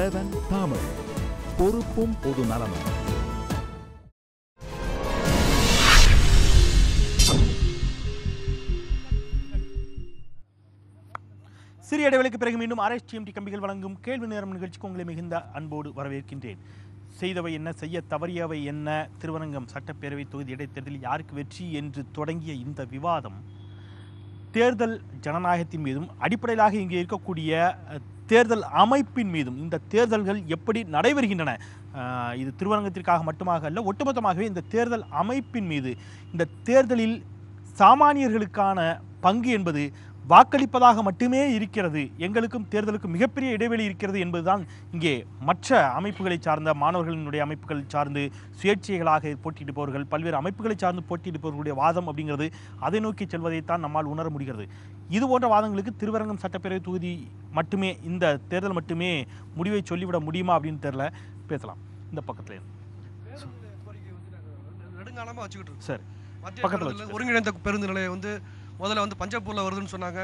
7 தமிழ், பொறுப்பும் பொது நலமும். சிறிய இடைவெளிக்கு பிறகு மீண்டும் RSTMT கம்பிகள் வழங்கும் கேள்வி நேரம் நிகழ்ச்சிக்கு உங்களை மிகுந்த அன்போடு வரவேற்கின்றேன். செய்தவை என்ன, செய்ய தவறியவை என்ன, திருவரங்கம் சட்டப்பேரவை தொகுதி இடைத்தேர்தலில் யாருக்கு வெற்றி என்று தொடங்கிய இந்த விவாதம் தேர்தல் ஜனநாயகத்தின் மீதும் அடிப்படையிலாக இங்கே இருக்கக்கூடிய தேர்தல் அமைப்பின் மீதும், இந்த தேர்தல்கள் எப்படி நடைபெறுகின்றன, இது திருவரங்கத்திற்காக மட்டுமாக அல்ல, ஒட்டுமொத்தமாகவே இந்த தேர்தல் அமைப்பின் மீது, இந்த தேர்தலில் சாமானியர்களுக்கான பங்கு என்பது வாக்களிப்பதாக மட்டுமே இருக்கிறது, எங்களுக்கும் தேர்தலுக்கும் மிகப்பெரிய இடைவெளி இருக்கிறது என்பதுதான் இங்கே மற்ற அமைப்புகளை சார்ந்த மாணவர்களினுடைய அமைப்புகள் சார்ந்து சுயேட்சைகளாக போட்டியிடுபவர்கள், பல்வேறு அமைப்புகளை சார்ந்து போட்டியிடுபவர்களுடைய வாதம் அப்படிங்கிறது அதை நோக்கி செல்வதைத்தான் நம்மால் உணர முடிகிறது. இது போன்ற வாதங்களுக்கு திருவரங்கம் சட்டப்பேரவை தொகுதி மட்டுமே, இந்த தேர்தல் மட்டுமே முடிவை சொல்லிவிட முடியுமா அப்படின்னு தெரியல. பேசலாம். இந்த பக்கத்துல நெடுங்காலமாக வச்சுக்கிட்டு இருக்கு சார். பக்கத்தில் ஒருங்கிணைந்த பேருந்து நிலையம் முதல்ல பஞ்சாப்பூரில் வருதுன்னு சொன்னாங்க.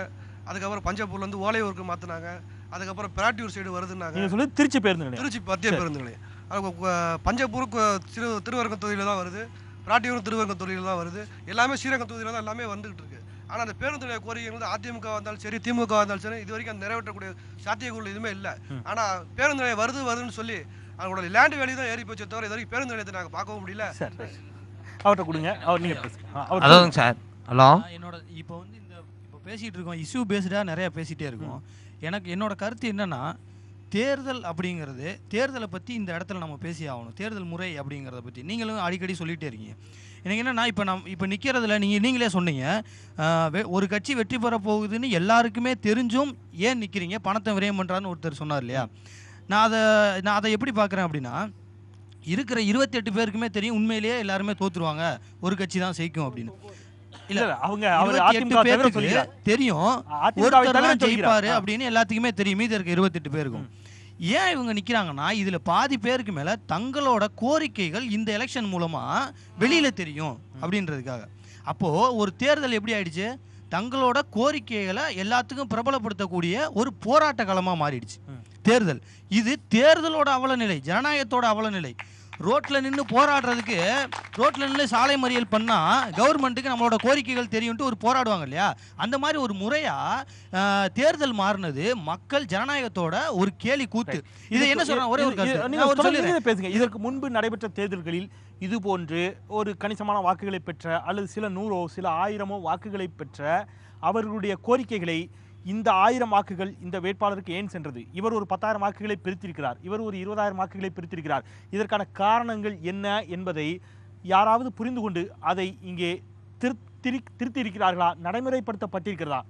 அதுக்கப்புறம் பஞ்சாப்பூர்ல ஓலையூருக்கு மாற்றினாங்க. அதுக்கப்புறம் பிராட்டியூர் சைடு வருதுன்னாங்க. திருச்சி பேருந்து நிலையம், திருச்சி மத்திய பேருந்து நிலையம். பஞ்சாப்பூருக்கு திருவரங்கம் தொகுதியில் தான் வருது, பிராட்டியூரும் திருவரங்கம் தொகுதியில் தான் வருது, எல்லாமே ஸ்ரீரங்கம் தொகுதியில் தான் எல்லாமே வந்துகிட்டு இருக்கு. ஆனால் அந்த பேருந்து நிலைய கோரிக்கை அதிமுக வந்தாலும் சரி, திமுக வந்தாலும் சரி, இது வரைக்கும் அந்த நிறைவேற்றக்கூடிய சாத்தியக்கூறு எதுவுமே இல்லை. ஆனால் பேருந்து நிலையம் வருதுன்னு சொல்லி அவங்களோட லேண்ட் வேல்யூ தான் ஏறி போச்சு தவிர இது வரைக்கும் பேருந்து நிலையத்தை நாங்கள் பார்க்கவும் முடியல. அவர்கிட்ட கொடுங்க, அவர் நீங்கள் பேசுங்க. அதான் சார். ஹலோ, என்னோட இப்போ பேசிகிட்டு இருக்கோம், இஷ்யூ பேஸ்டாக நிறையா பேசிகிட்டே இருக்கோம். என்னோட கருத்து என்னென்னா, தேர்தல் அப்படிங்கிறது, தேர்தலை பற்றி இந்த இடத்துல நம்ம பேசி ஆகணும். தேர்தல் முறை அப்படிங்கிறத பற்றி நீங்களும் அடிக்கடி சொல்லிகிட்டே இருக்கீங்க. எனக்கு என்னென்னா, இப்போ நிற்கிறதுல நீங்களே சொன்னீங்க, ஒரு கட்சி வெற்றி பெற போகுதுன்னு எல்லாருக்குமே தெரிஞ்சும் ஏன் நிற்கிறீங்க, பணத்தை விரயம் பண்ணுறான்னு ஒருத்தர் சொன்னார் இல்லையா. நான் அதை எப்படி பார்க்குறேன் அப்படின்னா, இருக்கிற 28 பேருக்குமே தெரியும் உண்மையிலேயே எல்லாருமே தோற்றுருவாங்க, ஒரு கட்சி தான் ஜெயிக்கும் அப்படின்னு. தெரியும் ஒருத்தர் தான் ஜெயிப்பாரு அப்படின்னு எல்லாத்துக்குமே தெரியும், மீதி இருக்க 28 பேருக்கும். ஏன் இவங்க நிக்கிறாங்கன்னா, இதுல பாதி பேருக்கு மேல தங்களோட கோரிக்கைகள் இந்த எலெக்ஷன் மூலமா வெளியில தெரியும் அப்படின்றதுக்காக. அப்போ ஒரு தேர்தல் எப்படி ஆயிடுச்சு, தங்களோட கோரிக்கைகளை எல்லாத்துக்கும் பிரபலப்படுத்தக்கூடிய ஒரு போராட்ட களமா மாறிடுச்சு தேர்தல். இது தேர்தலோட அவலநிலை, ஜனநாயகத்தோட அவலநிலை. ரோட்ல நின்று போராடுறதுக்கு, ரோட்ல நின்று சாலை மறியல் பண்ணா கவர்மெண்ட்டுக்கு நம்மளோட கோரிக்கைகள் தெரியும்ட்டு ஒரு போராடுவாங்க இல்லையா, அந்த மாதிரி ஒரு முறையா தேர்தல் மாறினது மக்கள் ஜனநாயகத்தோட ஒரு கேலி கூத்து. இதை என்ன சொல்றாங்க, ஒரே ஒரு பேசுங்க. இதற்கு முன்பு நடைபெற்ற தேர்தல்களில் இது போன்று ஒரு கணிசமான வாக்குகளை பெற்ற, அல்லது சில 100 சில 1000 வாக்குகளை பெற்ற அவர்களுடைய கோரிக்கைகளை, இந்த 1000 வாக்குகள் இந்த வேட்பாளருக்கு ஏன் சென்றது, இவர் ஒரு 10,000 வாக்குகளை பிரித்திருக்கிறார், இவர் ஒரு 20,000 வாக்குகளை பிரித்திருக்கிறார், இதற்கான காரணங்கள் என்ன என்பதை யாராவது புரிந்து கொண்டு அதை இங்கே திருத்தி இருக்கிறார்களா, நடைமுறைப்படுத்தப்பட்டிருக்கிறதா?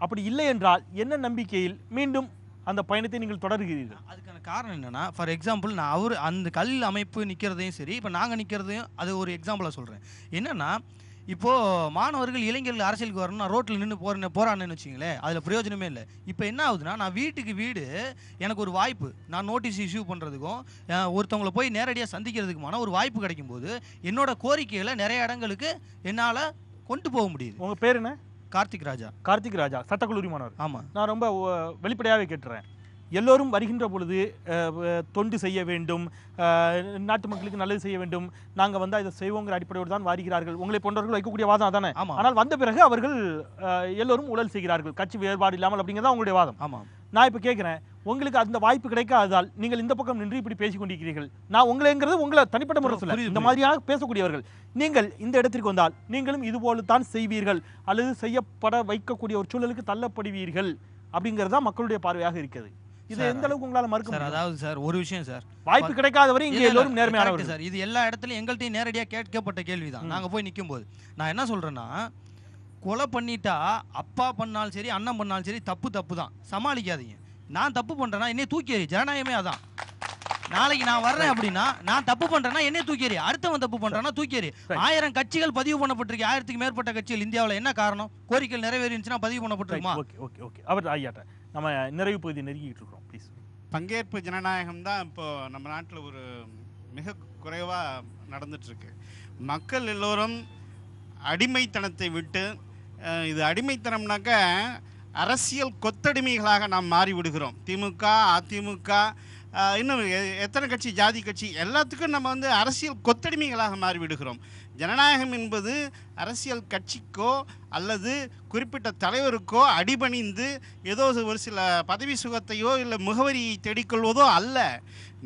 அப்படி இல்லை என்றால் என்ன நம்பிக்கையில் மீண்டும் அந்த பயணத்தை நீங்கள் தொடர்கிறீர்கள்? அதுக்கான காரணம் என்னன்னா, ஃபார் எக்ஸாம்பிள், நான் அந்த கல் அமைப்பு நிற்கிறதையும் சரி, இப்போ நாங்கள் நிற்கிறதையும் அது ஒரு எக்ஸாம்பிளாக சொல்கிறேன். என்னன்னா, இப்போது மாணவர்கள் இளைஞர்கள் அரசியலுக்கு வரணும், ரோட்டில் நின்று போராடணும்னு வச்சிங்களேன், அதில் பிரயோஜனமே இல்லை. இப்போ என்ன ஆகுதுன்னா, நான் வீட்டுக்கு வீடு எனக்கு ஒரு வாய்ப்பு, நான் நோட்டீஸ் இஷ்யூ பண்ணுறதுக்கும் ஒருத்தவங்களை போய் நேரடியாக சந்திக்கிறதுக்குமான ஒரு வாய்ப்பு கிடைக்கும்போது என்னோட கோரிக்கைகளை நிறைய இடங்களுக்கு என்னால் கொண்டு போக முடியுது. உங்கள் பேர் என்ன? கார்த்திக் ராஜா. கார்த்திக் ராஜா, சட்டக்கல்லூரி மாணவர். ஆமாம். நான் ரொம்ப வெளிப்படையாகவே கேட்டுறேன். எல்லோரும் வருகின்ற பொழுது தொண்டு செய்ய வேண்டும், நாட்டு மக்களுக்கு நல்லது செய்ய வேண்டும், நாங்கள் வந்தால் இதை செய்வோங்கிற அடிப்படையோடு தான் வருகிறார்கள். உங்களை போன்றவர்கள் வைக்கக்கூடிய வாதம் அதானே? ஆனால் வந்த பிறகு அவர்கள் எல்லோரும் ஊழல் செய்கிறார்கள், கட்சி வேறுபாடு இல்லாமல் அப்படிங்கிறதா உங்களுடைய வாதம். ஆமாம். நான் இப்போ கேட்குறேன், உங்களுக்கு அந்த வாய்ப்பு கிடைக்காததால் நீங்கள் இந்த பக்கம் நின்று இப்படி பேசிக் கொண்டிருக்கிறீர்கள். நான் உங்களைங்கிறது உங்களை தனிப்பட்ட முறை சொல்ல, இந்த மாதிரியாக பேசக்கூடியவர்கள் நீங்கள் இந்த இடத்திற்கு வந்தால் நீங்களும் இதுபோல தான் செய்வீர்கள், அல்லது செய்யப்பட வைக்கக்கூடிய ஒரு சூழலுக்கு தள்ளப்படுவீர்கள் அப்படிங்கிறது தான் மக்களுடைய பார்வையாக இருக்கிறது. இது எந்த அளவுக்கு உங்களால மறுக்க முடியும்? அதாவது சார், ஒரு விஷயம் சார், வாய்ப்பு கிடைக்காதவரை இங்கே எல்லோரும் நேர்மையானவர்கள் சார். இது எல்லா இடத்துலையும் எங்கள்கிட்டையும் நேரடியாக கேட்கப்பட்ட கேள்விதான். நாங்கள் போய் நிற்கும் போது நான் என்ன சொல்றேன்னா, கொலை பண்ணிட்டா அப்பா பண்ணாலும் சரி, அண்ணன் பண்ணாலும் சரி, தப்பு தான், சமாளிக்காதீங்க. நான் தப்பு பண்றேன்னா என்னை தூக்கி எறி, ஜனநாயகமே அதான். நாளைக்கு நான் வர்றேன் அப்படின்னா, நான் தப்பு பண்றேன்னா என்னை தூக்கி எறி, அடுத்தவன் தப்பு பண்றான்னா தூக்கி எறி. 1000 கட்சிகள் பதிவு பண்ணப்பட்டிருக்கு, 1000க்கு மேற்பட்ட கட்சிகள் இந்தியாவில். என்ன காரணம்? கோரிக்கைகள் நிறைவேறிச்சுன்னா பதிவு பண்ணப்பட்டிருக்குமா? ஓகே. அவர் ஐயாட்ட நம்ம நிறைவு பகுதி நெருங்கிட்டு இருக்கிறோம். ப்ளீஸ். பங்கேற்பு ஜனநாயகம் தான் இப்போ நம்ம நாட்டில் ஒரு மிக குறைவாக நடந்துட்டுருக்கு. மக்கள் எல்லோரும் அடிமைத்தனத்தை விட்டு, இது அடிமைத்தனம்னாக்க அரசியல் கொத்தடிமைகளாக நாம் மாறிவிடுகிறோம். திமுக, அதிமுக இன்னும் எத்தனை கட்சி, ஜாதி கட்சி, எல்லாத்துக்கும் நம்ம வந்து அரசியல் கொத்தடிமைகளாக மாறிவிடுகிறோம். ஜனநாயகம் என்பது அரசியல் கட்சிக்கோ அல்லது குறிப்பிட்ட தலைவருக்கோ அடிபணிந்து ஏதோ ஒரு சில பதவி சுகத்தையோ இல்லை முகவரியை தேடிக்கொள்வதோ அல்ல.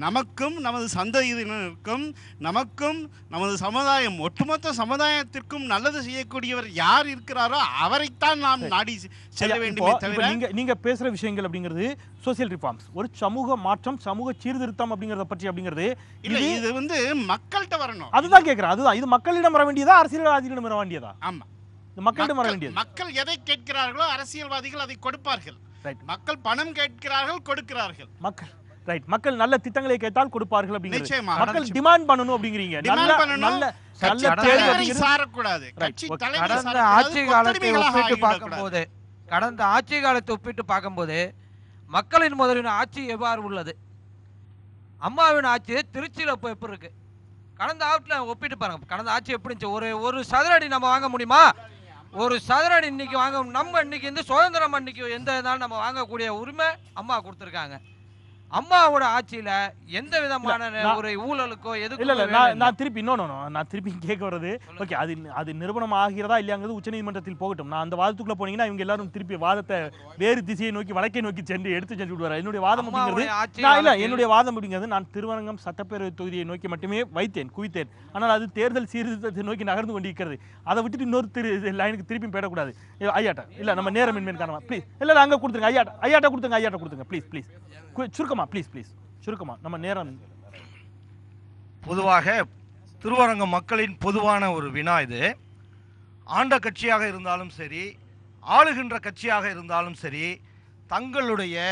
நமக்கும் நமது சந்ததியினருக்கும் நமக்கும் நமது சமுதாயம், ஒட்டுமொத்த சமுதாயத்திற்கும் நல்லது செய்யக்கூடியவர் யார் இருக்கிறாரோ அவரைத்தான் நாம் நாடி செல்ல வேண்டுமே தவிர. நீங்க பேசுற விஷயங்கள் அப்படிங்கிறது சோசியல் ரிஃபார்ம்ஸ், ஒரு சமூக மாற்றம், சமூக சீர்திருத்தம் அப்படிங்கறத பற்றி அப்படிங்கிறது இது வந்து மக்கள்கிட்ட வரணும். அதுதான் கேட்கிறேன். அதுதான் இது மக்களிடம் வர வேண்டியதா அரசியல்வாதிகளிடம் வர வேண்டியதா? ஆமா, மக்களிடம் வர வேண்டியது. மக்கள் எதை கேட்கிறார்களோ அரசியல்வாதிகள் அதை கொடுப்பார்கள். மக்கள் பணம் கேட்கிறார்கள், கொடுக்கிறார்கள். மக்கள் நல்ல திட்டங்களை கேட்டால் கொடுப்பார்கள் அப்படிங்கிறது. நிச்சயமா மக்கள் டிமாண்ட் பண்ணணும் அப்படிங்கிறீங்க. கடந்த ஆட்சி காலத்தை ஒப்பிட்டு பார்க்கும்போது மக்களின் முதலின் ஆட்சி எவ்வாறு உள்ளது, அம்மாவின் ஆட்சி திருச்சியில் இப்போ எப்படி இருக்கு, கடந்த ஆட்சியில் ஒப்பிட்டு பாருங்க. கடந்த ஆட்சி எப்படி இருந்துச்சு? ஒரு சதுரடி நம்ம வாங்க முடியுமா? ஒரு சதுரடி இன்னைக்கு வாங்க, நம்ம இன்னைக்கு இந்த சுதந்திரம் அன்னைக்கு எந்த இருந்தாலும் நம்ம வாங்கக்கூடிய உரிமை அம்மா கொடுத்துருக்காங்க. அம்மாவோட ஆட்சியில எந்த விதமான ஒரு ஊழலுக்கோ எதுக்கும் நான் திருப்பி கேட்க வர்றது, ஓகே, அது நிரூபணம் ஆகிறதா இல்லையாங்கிறது உச்சநீதிமன்றத்தில் போகட்டும். நான் அந்த வாதத்துக்குள்ள போனீங்கன்னா இவங்க எல்லாரும் திருப்பி வாதத்தை வேறு திசையை நோக்கி, வடக்கை நோக்கி எடுத்து சென்று விடுவார். என்னுடைய வாதம் அப்படிங்கிறது நான் திருவரங்கம் சட்டப்பேரவை தொகுதியை நோக்கி மட்டுமே குவித்தேன். ஆனால் அது தேர்தல் சீர்திருத்தத்தை நோக்கி நகர்ந்து கொண்டிருக்கிறது. அதை விட்டுட்டு இன்னொரு லைனுக்கு திருப்பி போயிடக்கூடாது. ஐயாட்டா இல்ல, நம்ம நேரம் இன்மேன் காரணமா ப்ளீஸ் இல்ல அங்க கொடுத்துருங்க. ஐயாட்டா கொடுத்துங்க ப்ளீஸ் சுருக்கமா ப்ளீஸ் சுருக்கமா, நம்ம நேரம். பொதுவாக திருவரங்கம் மக்களின் பொதுவான ஒரு வினா இது. ஆண்ட கட்சியாக இருந்தாலும் சரி, ஆளுகின்ற கட்சியாக இருந்தாலும் சரி, தங்களுடைய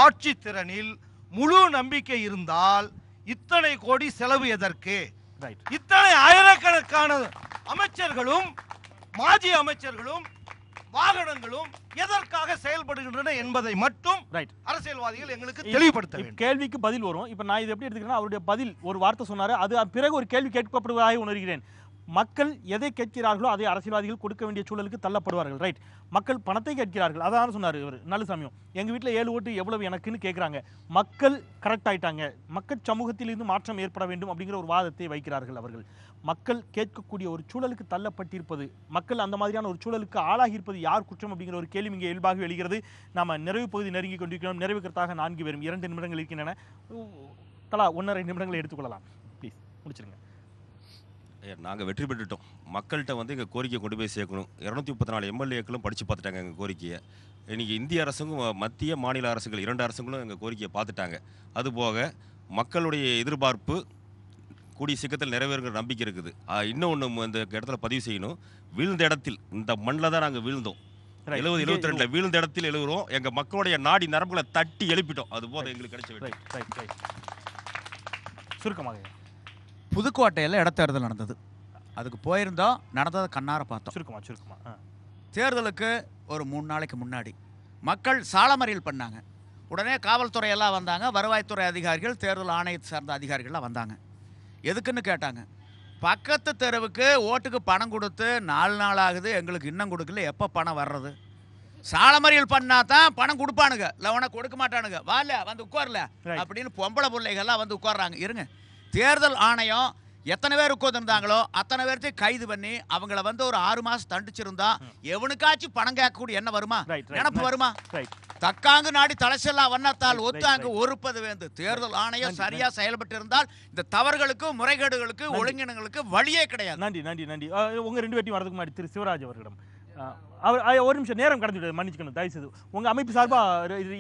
ஆட்சி திறனில் முழு நம்பிக்கை இருந்தால் இத்தனை கோடி செலவு எதற்கு? இத்தனை ஆயிரக்கணக்கான அமைச்சர்களும் மாஜி அமைச்சர்களும் வாகனங்களும் எதற்காக செயல்படுகின்றன என்பதை மட்டும் அரசியல்வாதிகள் எங்களுக்கு தெளிவுபடுத்த வேண்டும். கேள்விக்கு பதில் வரும். இப்ப நான் இதை எப்படி எடுத்துக்கிறேன், அவருடைய பதில் ஒரு வார்த்தை சொன்னாரு, அது பிறகு ஒரு கேள்வி கேட்கப்படுவதாக உணர்கிறேன். மக்கள் எதை கேட்கிறார்களோ அதை அரசியல்வாதிகள் கொடுக்க வேண்டிய சூழலுக்கு தள்ளப்படுவார்கள். ரைட், மக்கள் பணத்தை கேட்கிறார்கள், அதான் சொன்னார் இவர். நல்ல சமயம் எங்கள் வீட்டில் 7 ஓட்டு எவ்வளவு எனக்குன்னு கேட்குறாங்க. மக்கள் கரெக்ட் ஆயிட்டாங்க, மக்கள் சமூகத்திலிருந்து மாற்றம் ஏற்பட வேண்டும் அப்படிங்கிற ஒரு வாதத்தை வைக்கிறார்கள் அவர்கள். மக்கள் கேட்கக்கூடிய ஒரு சூழலுக்கு தள்ளப்பட்டிருப்பது, மக்கள் அந்த மாதிரியான ஒரு சூழலுக்கு ஆளாகி இருப்பது யார் குற்றம் அப்படிங்கிற ஒரு கேள்வி இங்கே இயல்பாக எழுகிறது. நாம் நிறைவு பகுதி நெருங்கி கொண்டிருக்கிறோம். நிறைவுக்கிறதாக 4 பேரும் 2 நிமிடங்கள் இருக்கின்றன. தலா 1.5 நிமிடங்களை எடுத்துக்கொள்ளலாம். ப்ளீஸ் முடிச்சிருங்க. நாங்கள் வெற்றி பெற்றுட்டோம். மக்கள்கிட்ட வந்து எங்கள் கோரிக்கையை கொண்டு போய் சேர்க்கணும். 234 எம்எல்ஏக்களும் படித்து பார்த்துட்டாங்க எங்கள் கோரிக்கையை. இன்றைக்கி இந்திய அரசும் மத்திய மாநில அரசுகள் 2 அரசுகளும் எங்கள் கோரிக்கையை பார்த்துட்டாங்க. அதுபோக மக்களுடைய எதிர்பார்ப்பு கூடிய சீக்கிரத்தில் நிறைவேறுங்கிற நம்பிக்கை இருக்குது. இன்னொன்று இந்த இடத்துல பதிவு செய்யணும். வீழ்ந்த இடத்தில், இந்த மண்ணில் தான் நாங்கள் வீழ்ந்தோம். 70-72 வீழ்ந்த இடத்தில் எழுதுறோம். எங்கள் மக்களுடைய நாடி நரம்புகளை தட்டி எழுப்பிட்டோம். அது போல எங்களுக்கு கிடைச்ச வெற்றி. சுருக்கமாக, புதுக்கோட்டையில் இடைத்தேர்தல் நடந்தது. அதுக்கு போயிருந்தோம், நடந்ததை கண்ணார பார்த்தோம். சுருக்கமா தேர்தலுக்கு ஒரு 3 நாளைக்கு முன்னாடி மக்கள் சாலமறியல் பண்ணாங்க. உடனே காவல்துறையெல்லாம் வந்தாங்க, வருவாய்த்துறை அதிகாரிகள், தேர்தல் ஆணையத்தை சார்ந்த அதிகாரிகள்லாம் வந்தாங்க. எதுக்குன்னு கேட்டாங்க. பக்கத்து தெருவுக்கு ஓட்டுக்கு பணம் கொடுத்து 4 நாள் ஆகுது, எங்களுக்கு இன்னும் கொடுக்கல, எப்போ பணம் வர்றது? சாலமறியல் பண்ணா தான் பணம் கொடுப்பானுங்க, இல்லைன்னா கொடுக்க மாட்டானுங்க. வால வந்து உட்கார்ல அப்படின்னு பொம்பளை பிள்ளைகள்லாம் வந்து உட்கார்றாங்க. இருங்க, தேர்தல் ஆணையம் எத்தனை பேர் உட்கார்ந்துருந்தாங்களோ அத்தனை பேர்த்தையும் கைது பண்ணி அவங்கள வந்து ஒரு 6 மாதம் தண்டிச்சிருந்தா எவனுக்காச்சும் பணம் கேட்கக்கூடிய என்ன வருமா, நினப்பு வருமா? தக்காங்கு நாடி தலைச்செல்லாம் வண்ணத்தால் ஒத்தாங்கு ஒருப்பது வேந்து. தேர்தல் ஆணையம் சரியா செயல்பட்டு இருந்தால் இந்த தவறுகளுக்கு, முறைகேடுகளுக்கு, ஒழுங்கினங்களுக்கு வழியே கிடையாது. நன்றி. உங்க 2 பேர்த்தையும் வரதுக்கு முன்னாடி திரு சிவராஜ் அவர்களிடம் ஒரு நிமிஷம் நேரம் கடந்துவிட்டு மன்னிச்சுக்கணும் தயவு செய்து. உங்க அமைப்பு சார்பா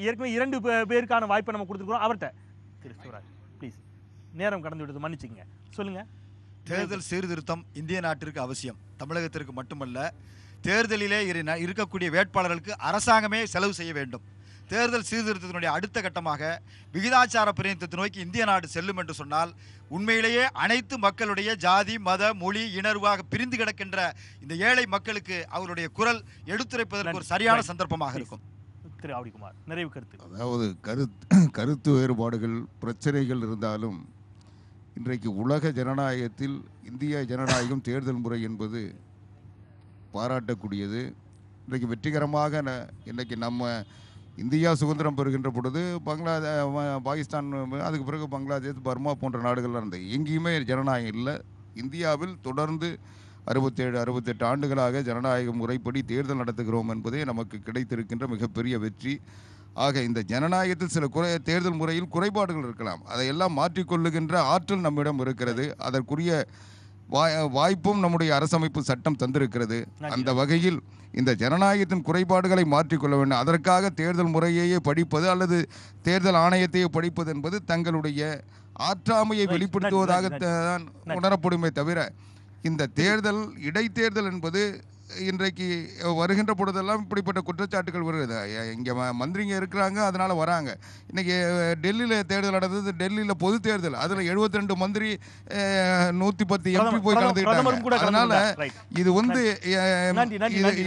ஏற்கனவே 2 பேருக்கான வாய்ப்பை நம்ம கொடுத்துருக்கோம். அவர்கிட்ட திரு சிவராஜ் ப்ளீஸ், நேரம் கடந்து விடுது, மன்னிச்சுங்க, சொல்லுங்க. தேர்தல் சீர்திருத்தம் இந்திய நாட்டிற்கு அவசியம், தமிழகத்திற்கு மட்டுமல்ல. தேர்தலிலே இருக்கக்கூடிய வேட்பாளர்களுக்கு அரசாங்கமே செலவு செய்ய வேண்டும். தேர்தல் சீர்திருத்தத்தினுடைய அடுத்த கட்டமாக விகிதாச்சார பிரதிநிதித்துவத்தை நோக்கி இந்திய நாடு செல்லும் என்று சொன்னால் உண்மையிலேயே அனைத்து மக்களுடைய ஜாதி, மத, மொழி, இனர்வாக பிரிந்து கிடக்கின்ற இந்த ஏழை மக்களுக்கு அவருடைய குரல் எடுத்துரைப்பதற்கு ஒரு சரியான சந்தர்ப்பமாக இருக்கும். திரு ஆவடிக்குமார், நிறைவு கருத்து. அதாவது கருத்து வேறுபாடுகள், பிரச்சனைகள் இருந்தாலும் இன்றைக்கு உலக ஜனநாயகத்தில் இந்திய ஜனநாயகம் தேர்தல் முறை என்பது பாராட்டக்கூடியது. இன்றைக்கு வெற்றிகரமாக இன்றைக்கி நம்ம இந்தியா சுதந்திரம் பெறுகின்ற பொழுது பாகிஸ்தான், அதுக்கு பிறகு பங்களாதேஷ், பர்மா போன்ற நாடுகள்லாம் இருந்தது. எங்கேயுமே ஜனநாயகம் இல்லை. இந்தியாவில் தொடர்ந்து 68 ஆண்டுகளாக ஜனநாயக முறைப்படி தேர்தல் நடத்துகிறோம் என்பதே நமக்கு கிடைத்திருக்கின்ற மிகப்பெரிய வெற்றி. ஆக இந்த ஜனநாயகத்தில் சில தேர்தல் முறையில் குறைபாடுகள் இருக்கலாம். அதையெல்லாம் மாற்றிக்கொள்ளுகின்ற ஆற்றல் நம்மிடம் இருக்கிறது. அதற்குரிய வாய்ப்பும் நம்முடைய அரசமைப்பு சட்டம் தந்திருக்கிறது. அந்த வகையில் இந்த ஜனநாயகத்தின் குறைபாடுகளை மாற்றிக்கொள்ள வேண்டும். அதற்காக தேர்தல் முறையையே படிப்பது அல்லது தேர்தல் ஆணையத்தையே படிப்பது என்பது தங்களுடைய ஆற்றாமையை வெளிப்படுத்துவதாக தான் உணரப்படுமே தவிர, இந்த தேர்தல் இடைத்தேர்தல் என்பது இன்றைக்கு வருகின்ற பொழுதெல்லாம் இப்படிப்பட்ட குற்றச்சாட்டுகள் வருகிறது. இங்கே மந்திரிங்க இருக்கிறாங்க, அதனால் வராங்க. இன்றைக்கி டெல்லியில் தேர்தல் நடந்தது, டெல்லியில் பொது தேர்தல், அதில் 72 மந்திரி 110 எம்பி போய் கலந்துக்கிட்டாங்க. அதனால் இது வந்து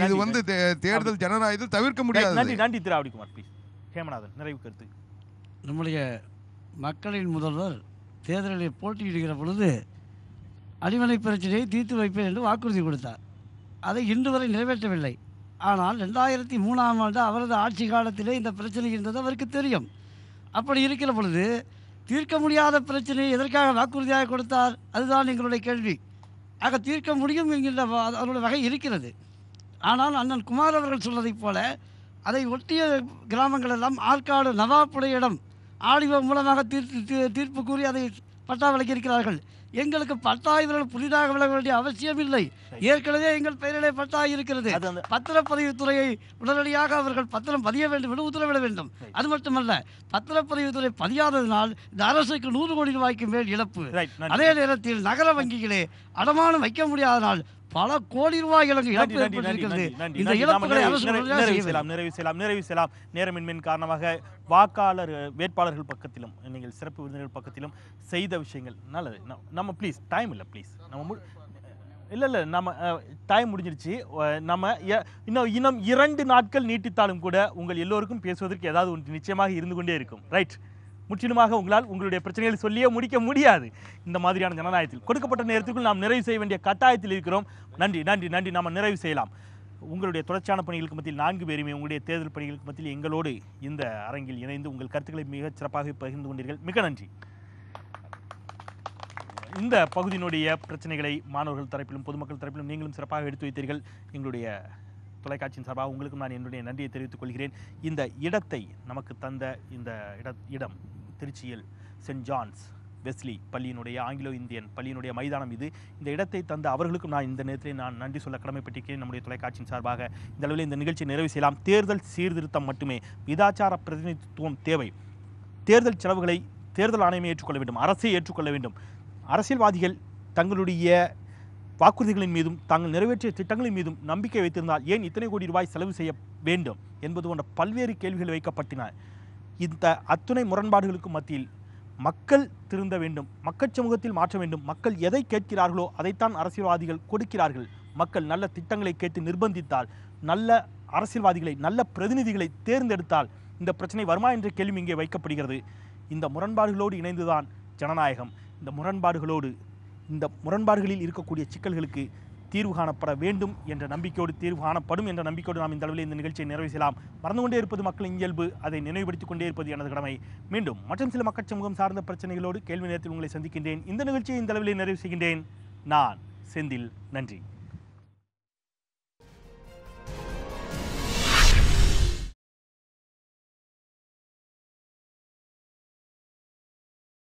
இது வந்து தேர்தல் ஜனநாயகத்தில் தவிர்க்க முடியாது. நன்றி திரு ஆவடிக்குமார். ப்ளீஸ் ஹேமநாதன், நிறைவு கருத்து. நம்முடைய மக்களின் முதல்வர் தேர்தலில் போட்டியிடுகிற பொழுது அடிமனை பிரச்சனையை தீர்த்து வைப்பேன் என்று வாக்குறுதி கொடுத்தார். அதை இன்று வரை நிறைவேற்றவில்லை. ஆனால் 2003ஆம் ஆண்டு அவரது ஆட்சி காலத்திலே இந்த பிரச்சனை இருந்தது அவருக்கு தெரியும். அப்படி இருக்கிற பொழுது தீர்க்க முடியாத பிரச்சனையை எதற்காக வாக்குறுதியாக கொடுத்தார்? அதுதான் எங்களுடைய கேள்வி. ஆக தீர்க்க முடியும் என்கின்ற அவருடைய வகை இருக்கிறது. ஆனால் அண்ணன் குமார் அவர்கள் சொல்வதைப் போல அதை ஒட்டிய கிராமங்கள் எல்லாம் ஆற்காடு நவாப்புடைய இடம் ஆடியோ மூலமாக தீர்ப்பு கூறி அதை பட்டா விலக்கியிருக்கிறார்கள். எங்களுக்கு பட்டா இவர்கள் புதிதாக விலக வேண்டிய அவசியம் இல்லை. ஏற்கனவே எங்கள் பெயரிலே பட்டா இருக்கிறது. பத்திரப்பதிவுத்துறையை உடனடியாக அவர்கள் பத்திரம் பதிய வேண்டும் என்று உத்தரவிட வேண்டும். அது மட்டுமல்ல, பத்திரப்பதிவுத்துறை பதியாததினால் இந்த அரசுக்கு 100 கோடி ரூபாய்க்கு மேல் இழப்பு. அதே நேரத்தில் நகர வங்கிகளே அடமானம் வைக்க முடியாதனால் பல கோடி ரூபாய் இழப்பு ஏற்பட்டிருக்கிறது. இந்த இழப்புகளை நிறைவு செய்யலாம். நேரமின்மையின் காரணமாக வாக்காளர் வேட்பாளர்கள் பக்கத்திலும் நீங்கள் சிறப்பு விருந்தினர் பக்கத்திலும் செய்த விஷயங்கள் நல்லது. நம்ம ப்ளீஸ் டைம் இல்லை, ப்ளீஸ் நம்ம இல்லை நம்ம டைம் முடிஞ்சிருச்சு. நம்ம இன்னும் 2 நாட்கள் நீட்டித்தாலும் கூட உங்கள் எல்லோருக்கும் பேசுவதற்கு ஏதாவது ஒன்று நிச்சயமாக இருந்து கொண்டே இருக்கும். ரைட், முற்றிலுமாக உங்களால் உங்களுடைய பிரச்சனைகளை சொல்லியே முடிக்க முடியாது. இந்த மாதிரியான ஜனநாயகத்தில் கொடுக்கப்பட்ட நேரத்திற்குள் நாம் நிறைவு செய்ய வேண்டிய கட்டாயத்தில் இருக்கிறோம். நன்றி. நாம் நிறைவு செய்யலாம். உங்களுடைய தொடர்ச்சியான பணிகளுக்கு மத்தியில் 4 பேருமே உங்களுடைய தேர்தல் பணிகளுக்கு மத்தியில் எங்களோடு இந்த அரங்கில் இணைந்து உங்கள் கருத்துக்களை மிகச் சிறப்பாக பகிர்ந்து கொண்டீர்கள். மிக நன்றி. இந்த பகுதியினுடைய பிரச்சனைகளை மாணவர்கள் தரப்பிலும் பொதுமக்கள் தரப்பிலும் நீங்களும் சிறப்பாக எடுத்து வைத்தீர்கள். எங்களுடைய தொலைக்காட்சியின் சார்பாக உங்களுக்கும் நான் என்னுடைய நன்றியை தெரிவித்துக் கொள்கிறேன். இந்த இடத்தை நமக்கு தந்த இந்த இடம் திருச்சியில் சென்ட் ஜான்ஸ் வெஸ்லி பள்ளியினுடைய ஆங்கிலோ இந்தியன் பள்ளியினுடைய மைதானம் இது. இந்த இடத்தை தந்த அவர்களுக்கும் நான் இந்த நேரத்தில் நான் நன்றி சொல்ல கடமைப்பட்டிருக்கிறேன். நம்முடைய தொலைக்காட்சியின் சார்பாக இந்த அளவில் இந்த நிகழ்ச்சியை நிறைவு செய்யலாம். தேர்தல் சீர்திருத்தம் மட்டுமே, விதாச்சார பிரதிநிதித்துவம் தேவை. தேர்தல் செலவுகளை தேர்தல் ஆணையமே ஏற்றுக்கொள்ள வேண்டும், அரசை ஏற்றுக்கொள்ள வேண்டும். அரசியல்வாதிகள் தங்களுடைய வாக்குறுதிகளின் மீதும் தாங்கள் நிறைவேற்றிய திட்டங்களின் மீதும் நம்பிக்கை வைத்திருந்தால் ஏன் இத்தனை கோடி ரூபாய் செலவு செய்ய வேண்டும் என்பது போன்ற பல்வேறு கேள்விகள் வைக்கப்பட்டன. இந்த அத்துணை முரண்பாடுகளுக்கு மத்தியில் மக்கள் திருந்த வேண்டும், மக்கள் சமூகத்தில் மாற்ற வேண்டும். மக்கள் எதை கேட்கிறார்களோ அதைத்தான் அரசியல்வாதிகள் கொடுக்கிறார்கள். மக்கள் நல்ல திட்டங்களை கேட்டு நிர்பந்தித்தால், நல்ல அரசியல்வாதிகளை நல்ல பிரதிநிதிகளை தேர்ந்தெடுத்தால் இந்த பிரச்சனை வருமா என்ற கேள்வி இங்கே வைக்கப்படுகிறது. இந்த முரண்பாடுகளோடு இணைந்துதான் ஜனநாயகம். இந்த முரண்பாடுகளில் இருக்கக்கூடிய சிக்கல்களுக்கு தீர்வு காணப்பட வேண்டும் என்ற நம்பிக்கையோடு, தீர்வு காணப்படும் என்ற நம்பிக்கையோடு நாம் இந்த அளவில் இந்த நிகழ்ச்சியை நிறைவு செய்யலாம். மறந்து கொண்டே இருப்பது மக்களின் இயல்பு, அதை நினைவுபடுத்திக் கொண்டே இருப்பது எனது கடமை. மீண்டும் மற்றும் சில மக்கள் சமூகம் சார்ந்த பிரச்சனைகளோடு கேள்வி நேரத்தில் உங்களை சந்திக்கின்றேன். இந்த நிகழ்ச்சியை இந்த அளவில் நிறைவு செய்கின்றேன். நான் செந்தில். நன்றி.